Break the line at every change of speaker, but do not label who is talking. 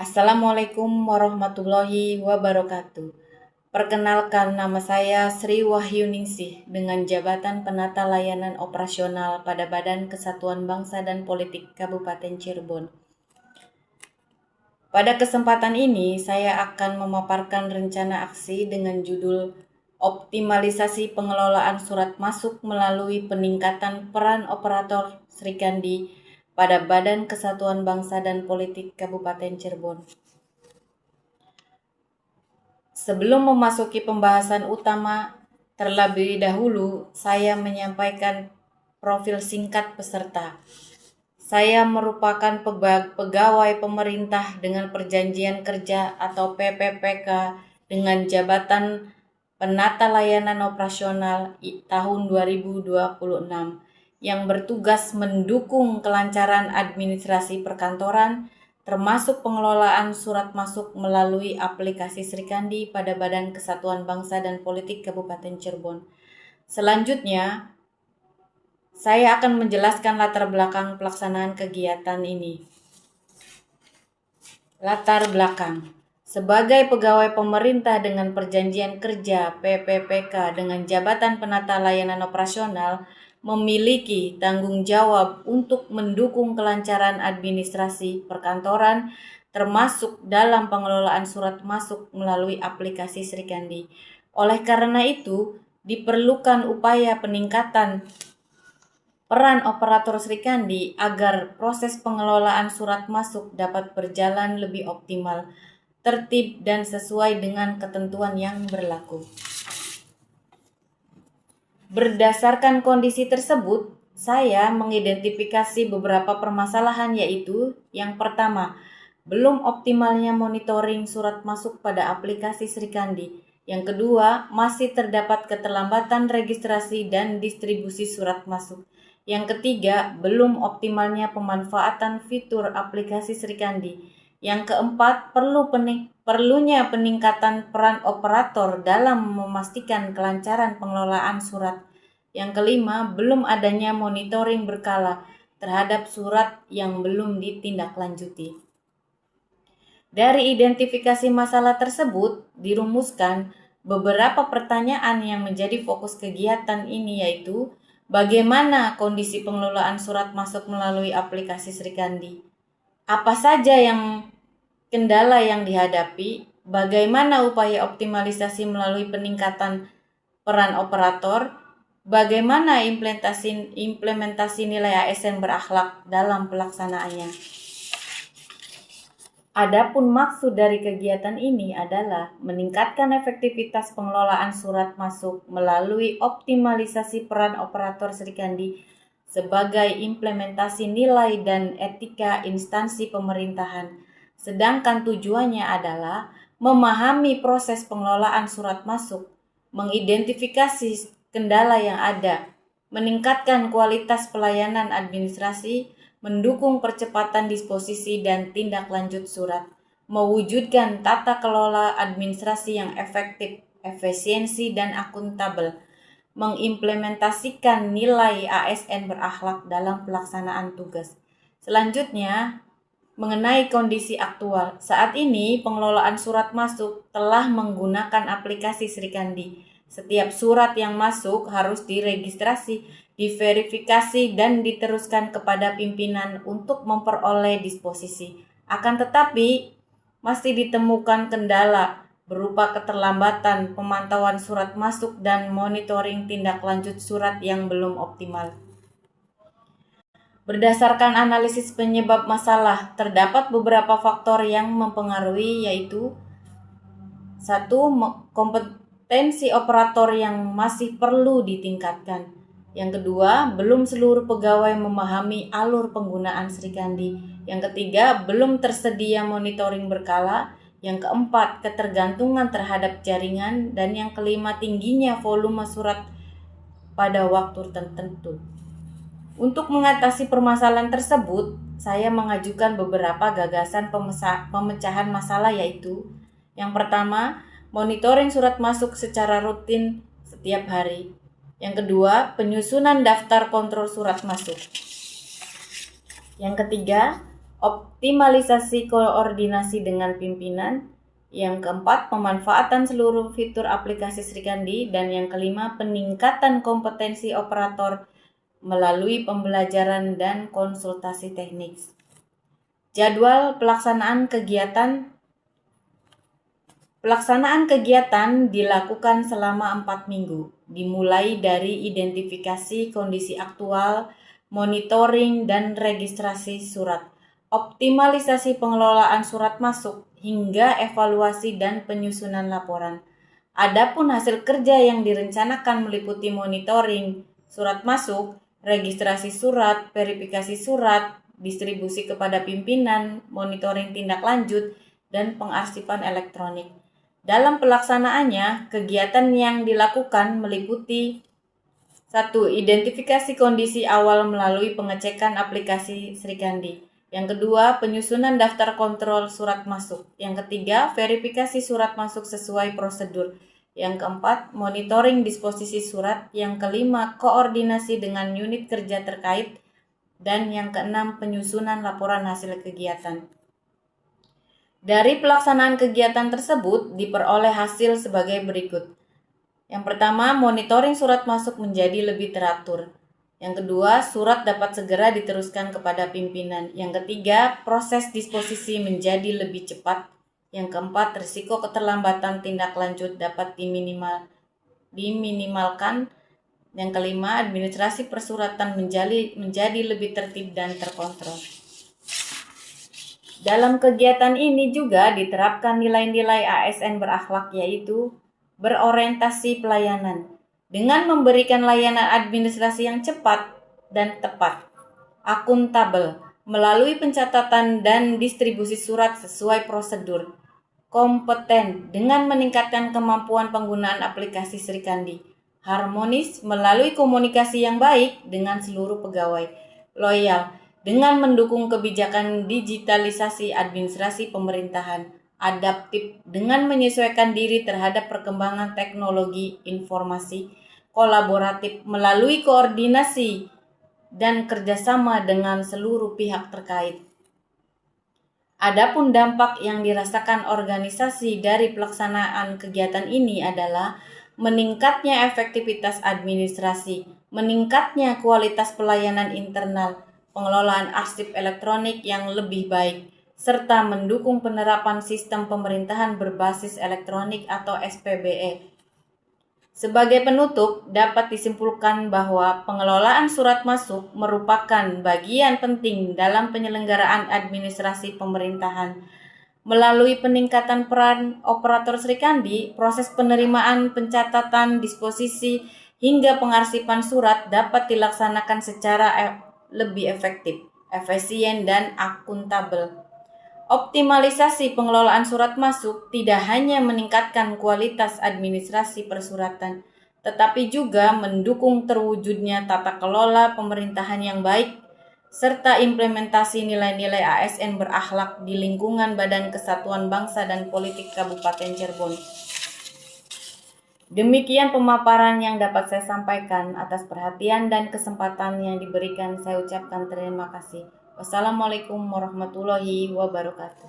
Assalamualaikum warahmatullahi wabarakatuh. Perkenalkan, nama saya Sri Wahyuningsih dengan jabatan Penata Layanan Operasional pada Badan Kesatuan Bangsa dan Politik Kabupaten Cirebon. Pada kesempatan ini, saya akan memaparkan rencana aksi dengan judul Optimalisasi Pengelolaan Surat Masuk melalui peningkatan peran operator Srikandi pada Badan Kesatuan Bangsa dan Politik Kabupaten Cirebon. Sebelum memasuki pembahasan utama, terlebih dahulu saya menyampaikan profil singkat peserta. Saya merupakan pegawai pemerintah dengan perjanjian kerja atau PPPK dengan jabatan Penata Layanan Operasional tahun 2026 yang bertugas mendukung kelancaran administrasi perkantoran termasuk pengelolaan surat masuk melalui aplikasi Srikandi pada Badan Kesatuan Bangsa dan Politik Kabupaten Cirebon. Selanjutnya, saya akan menjelaskan latar belakang pelaksanaan kegiatan ini. Latar belakang. Sebagai pegawai pemerintah dengan perjanjian kerja PPPK dengan jabatan Penata Layanan Operasional memiliki tanggung jawab untuk mendukung kelancaran administrasi perkantoran termasuk dalam pengelolaan surat masuk melalui aplikasi Srikandi. Oleh karena itu, diperlukan upaya peningkatan peran operator Srikandi agar proses pengelolaan surat masuk dapat berjalan lebih optimal, tertib, dan sesuai dengan ketentuan yang berlaku. Berdasarkan kondisi tersebut, saya mengidentifikasi beberapa permasalahan, yaitu yang pertama, belum optimalnya monitoring surat masuk pada aplikasi Srikandi. Yang kedua, masih terdapat keterlambatan registrasi dan distribusi surat masuk. Yang ketiga, belum optimalnya pemanfaatan fitur aplikasi Srikandi. Yang keempat, perlunya peningkatan peran operator dalam memastikan kelancaran pengelolaan surat. Yang kelima, belum adanya monitoring berkala terhadap surat yang belum ditindaklanjuti. Dari identifikasi masalah tersebut, dirumuskan beberapa pertanyaan yang menjadi fokus kegiatan ini, yaitu bagaimana kondisi pengelolaan surat masuk melalui aplikasi Srikandi? Apa saja kendala yang dihadapi? Bagaimana upaya optimalisasi melalui peningkatan peran operator? Bagaimana implementasi nilai ASN berakhlak dalam pelaksanaannya? Adapun maksud dari kegiatan ini adalah meningkatkan efektivitas pengelolaan surat masuk melalui optimalisasi peran operator Srikandi sebagai implementasi nilai dan etika instansi pemerintahan. Sedangkan tujuannya adalah memahami proses pengelolaan surat masuk, mengidentifikasi kendala yang ada, meningkatkan kualitas pelayanan administrasi, mendukung percepatan disposisi dan tindak lanjut surat, mewujudkan tata kelola administrasi yang efektif, efisiensi, dan akuntabel, mengimplementasikan nilai ASN berakhlak dalam pelaksanaan tugas. Selanjutnya, mengenai kondisi aktual. Saat ini pengelolaan surat masuk telah menggunakan aplikasi Srikandi. Setiap surat yang masuk harus diregistrasi, diverifikasi, dan diteruskan kepada pimpinan untuk memperoleh disposisi. Akan tetapi, masih ditemukan kendala berupa keterlambatan pemantauan surat masuk dan monitoring tindak lanjut surat yang belum optimal. Berdasarkan analisis penyebab masalah, terdapat beberapa faktor yang mempengaruhi, yaitu 1. Kompetensi operator yang masih perlu ditingkatkan. Yang kedua, belum seluruh pegawai memahami alur penggunaan Srikandi. Yang ketiga, belum tersedia monitoring berkala. Yang keempat, ketergantungan terhadap jaringan. Dan yang kelima, tingginya volume surat pada waktu tertentu. Untuk mengatasi permasalahan tersebut, saya mengajukan beberapa gagasan pemecahan masalah, yaitu yang pertama, monitoring surat masuk secara rutin setiap hari. Yang kedua, penyusunan daftar kontrol surat masuk. Yang ketiga, optimalisasi koordinasi dengan pimpinan. Yang keempat, pemanfaatan seluruh fitur aplikasi Sri Kandi. Dan yang kelima, peningkatan kompetensi operator melalui pembelajaran dan konsultasi teknik. Jadwal pelaksanaan kegiatan. Pelaksanaan kegiatan dilakukan selama 4 minggu, dimulai dari identifikasi kondisi aktual, monitoring dan registrasi surat, optimalisasi pengelolaan surat masuk, hingga evaluasi dan penyusunan laporan. Adapun hasil kerja yang direncanakan meliputi monitoring surat masuk, registrasi surat, verifikasi surat, distribusi kepada pimpinan, monitoring tindak lanjut, dan pengarsipan elektronik. Dalam pelaksanaannya, kegiatan yang dilakukan meliputi 1. Identifikasi kondisi awal melalui pengecekan aplikasi Sri Kandi. Yang kedua, penyusunan daftar kontrol surat masuk. Yang ketiga, verifikasi surat masuk sesuai prosedur. Yang keempat, monitoring disposisi surat. Yang kelima, koordinasi dengan unit kerja terkait. Dan yang keenam, penyusunan laporan hasil kegiatan. Dari pelaksanaan kegiatan tersebut diperoleh hasil sebagai berikut. Yang pertama, monitoring surat masuk menjadi lebih teratur. Yang kedua, surat dapat segera diteruskan kepada pimpinan. Yang ketiga, proses disposisi menjadi lebih cepat. Yang keempat, risiko keterlambatan tindak lanjut dapat diminimalkan. Yang kelima, administrasi persuratan menjadi lebih tertib dan terkontrol. Dalam kegiatan ini juga diterapkan nilai-nilai ASN berakhlak, yaitu berorientasi pelayanan dengan memberikan layanan administrasi yang cepat dan tepat, akuntabel melalui pencatatan dan distribusi surat sesuai prosedur, kompeten dengan meningkatkan kemampuan penggunaan aplikasi Sri Kandi, harmonis melalui komunikasi yang baik dengan seluruh pegawai, loyal dengan mendukung kebijakan digitalisasi administrasi pemerintahan, adaptif dengan menyesuaikan diri terhadap perkembangan teknologi informasi, kolaboratif melalui koordinasi dan kerjasama dengan seluruh pihak terkait. Adapun dampak yang dirasakan organisasi dari pelaksanaan kegiatan ini adalah meningkatnya efektivitas administrasi, meningkatnya kualitas pelayanan internal, pengelolaan arsip elektronik yang lebih baik, serta mendukung penerapan sistem pemerintahan berbasis elektronik atau SPBE. Sebagai penutup, dapat disimpulkan bahwa pengelolaan surat masuk merupakan bagian penting dalam penyelenggaraan administrasi pemerintahan. Melalui peningkatan peran operator Sri Kandi, proses penerimaan, pencatatan, disposisi, hingga pengarsipan surat dapat dilaksanakan secara lebih efektif, efisien, dan akuntabel. Optimalisasi pengelolaan surat masuk tidak hanya meningkatkan kualitas administrasi persuratan, tetapi juga mendukung terwujudnya tata kelola pemerintahan yang baik, serta implementasi nilai-nilai ASN berakhlak di lingkungan Badan Kesatuan Bangsa dan Politik Kabupaten Cirebon. Demikian pemaparan yang dapat saya sampaikan. Atas perhatian dan kesempatan yang diberikan, saya ucapkan terima kasih. Wassalamualaikum warahmatullahi wabarakatuh.